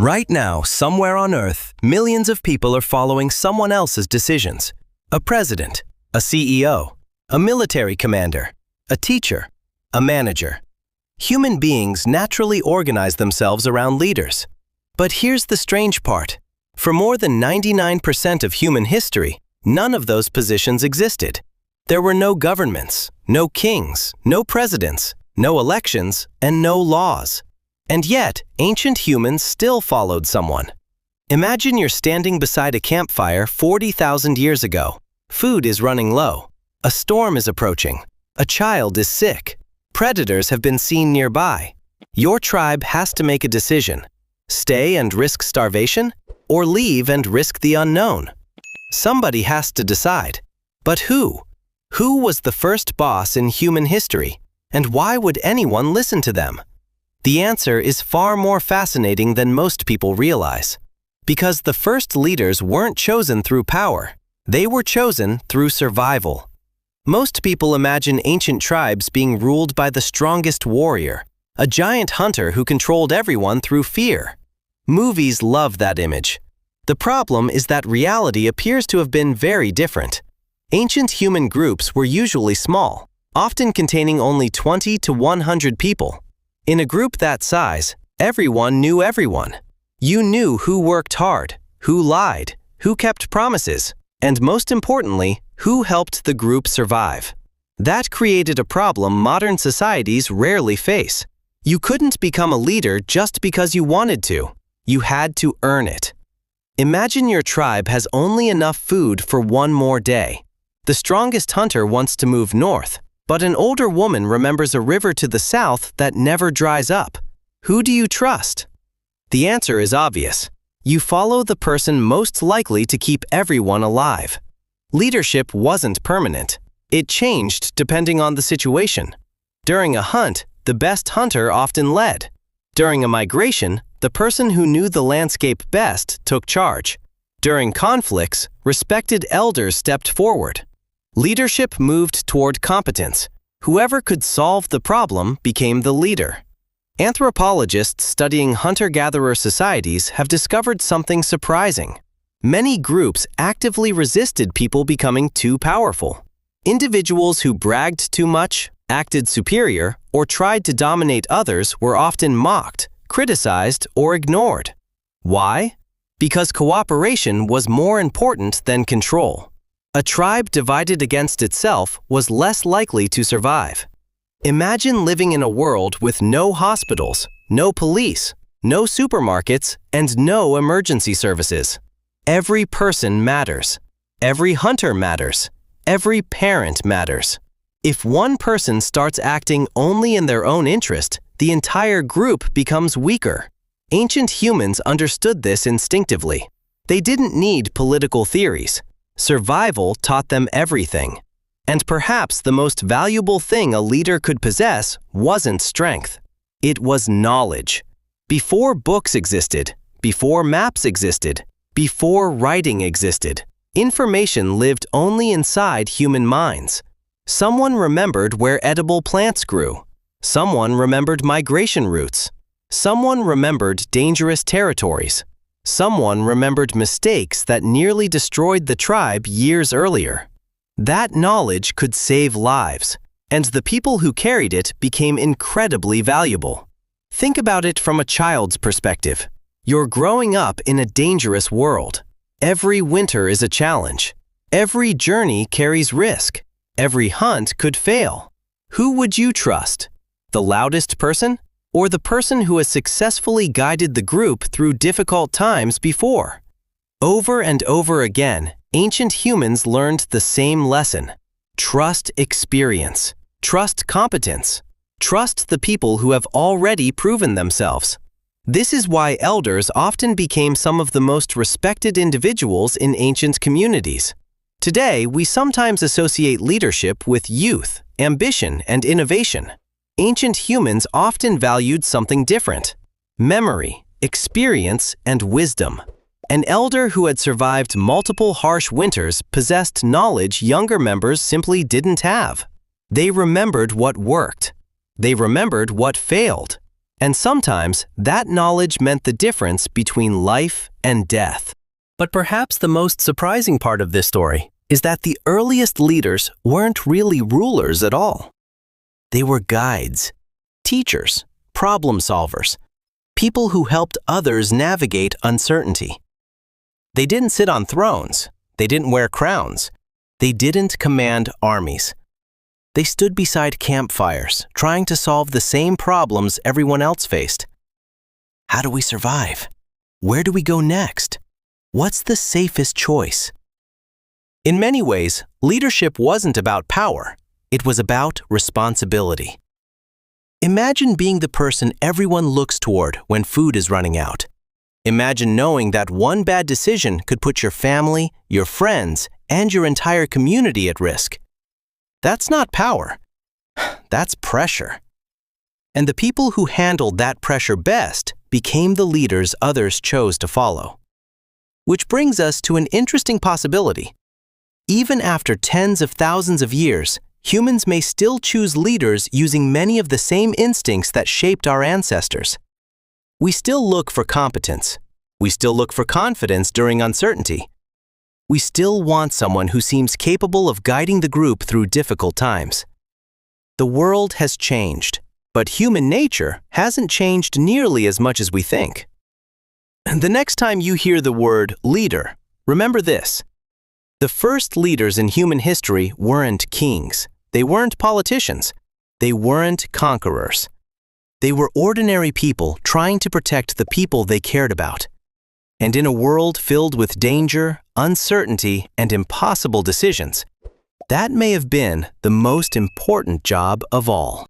Right now, somewhere on Earth, millions of people are following someone else's decisions. A president, a CEO, a military commander, a teacher, a manager. Human beings naturally organize themselves around leaders. But here's the strange part. For more than 99% of human history, none of those positions existed. There were no governments, no kings, no presidents, no elections, and no laws. And yet, ancient humans still followed someone. Imagine you're standing beside a campfire 40,000 years ago. Food is running low. A storm is approaching. A child is sick. Predators have been seen nearby. Your tribe has to make a decision. Stay and risk starvation, or leave and risk the unknown. Somebody has to decide. But who? Who was the first boss in human history? And why would anyone listen to them? The answer is far more fascinating than most people realize. Because the first leaders weren't chosen through power. They were chosen through survival. Most people imagine ancient tribes being ruled by the strongest warrior, a giant hunter who controlled everyone through fear. Movies love that image. The problem is that reality appears to have been very different. Ancient human groups were usually small, often containing only 20 to 100 people. In a group that size, everyone knew everyone. You knew who worked hard, who lied, who kept promises, and most importantly, who helped the group survive. That created a problem modern societies rarely face. You couldn't become a leader just because you wanted to. You had to earn it. Imagine your tribe has only enough food for one more day. The strongest hunter wants to move north, but an older woman remembers a river to the south that never dries up. Who do you trust? The answer is obvious. You follow the person most likely to keep everyone alive. Leadership wasn't permanent. It changed depending on the situation. During a hunt, the best hunter often led. During a migration, the person who knew the landscape best took charge. During conflicts, respected elders stepped forward. Leadership moved toward competence. Whoever could solve the problem became the leader. Anthropologists studying hunter-gatherer societies have discovered something surprising. Many groups actively resisted people becoming too powerful. Individuals who bragged too much, acted superior, or tried to dominate others were often mocked, criticized, or ignored. Why? Because cooperation was more important than control. A tribe divided against itself was less likely to survive. Imagine living in a world with no hospitals, no police, no supermarkets, and no emergency services. Every person matters. Every hunter matters. Every parent matters. If one person starts acting only in their own interest, the entire group becomes weaker. Ancient humans understood this instinctively. They didn't need political theories. Survival taught them everything. And perhaps the most valuable thing a leader could possess wasn't strength. It was knowledge. Before books existed, before maps existed, before writing existed, information lived only inside human minds. Someone remembered where edible plants grew. Someone remembered migration routes. Someone remembered dangerous territories. Someone remembered mistakes that nearly destroyed the tribe years earlier. That knowledge could save lives, and the people who carried it became incredibly valuable. Think about it from a child's perspective. You're growing up in a dangerous world. Every winter is a challenge. Every journey carries risk. Every hunt could fail. Who would you trust? The loudest person? Or the person who has successfully guided the group through difficult times before? Over and over again, ancient humans learned the same lesson. Trust experience. Trust competence. Trust the people who have already proven themselves. This is why elders often became some of the most respected individuals in ancient communities. Today, we sometimes associate leadership with youth, ambition, and innovation. Ancient humans often valued something different: memory, experience, and wisdom. An elder who had survived multiple harsh winters possessed knowledge younger members simply didn't have. They remembered what worked. They remembered what failed. And sometimes that knowledge meant the difference between life and death. But perhaps the most surprising part of this story is that the earliest leaders weren't really rulers at all. They were guides, teachers, problem solvers, people who helped others navigate uncertainty. They didn't sit on thrones. They didn't wear crowns. They didn't command armies. They stood beside campfires, trying to solve the same problems everyone else faced. How do we survive? Where do we go next? What's the safest choice? In many ways, leadership wasn't about power. It was about responsibility. Imagine being the person everyone looks toward when food is running out. Imagine knowing that one bad decision could put your family, your friends, and your entire community at risk. That's not power. That's pressure. And the people who handled that pressure best became the leaders others chose to follow. Which brings us to an interesting possibility. Even after tens of thousands of years, humans may still choose leaders using many of the same instincts that shaped our ancestors. We still look for competence. We still look for confidence during uncertainty. We still want someone who seems capable of guiding the group through difficult times. The world has changed, but human nature hasn't changed nearly as much as we think. The next time you hear the word leader, remember this. The first leaders in human history weren't kings. They weren't politicians. They weren't conquerors. They were ordinary people trying to protect the people they cared about. And in a world filled with danger, uncertainty, and impossible decisions, that may have been the most important job of all.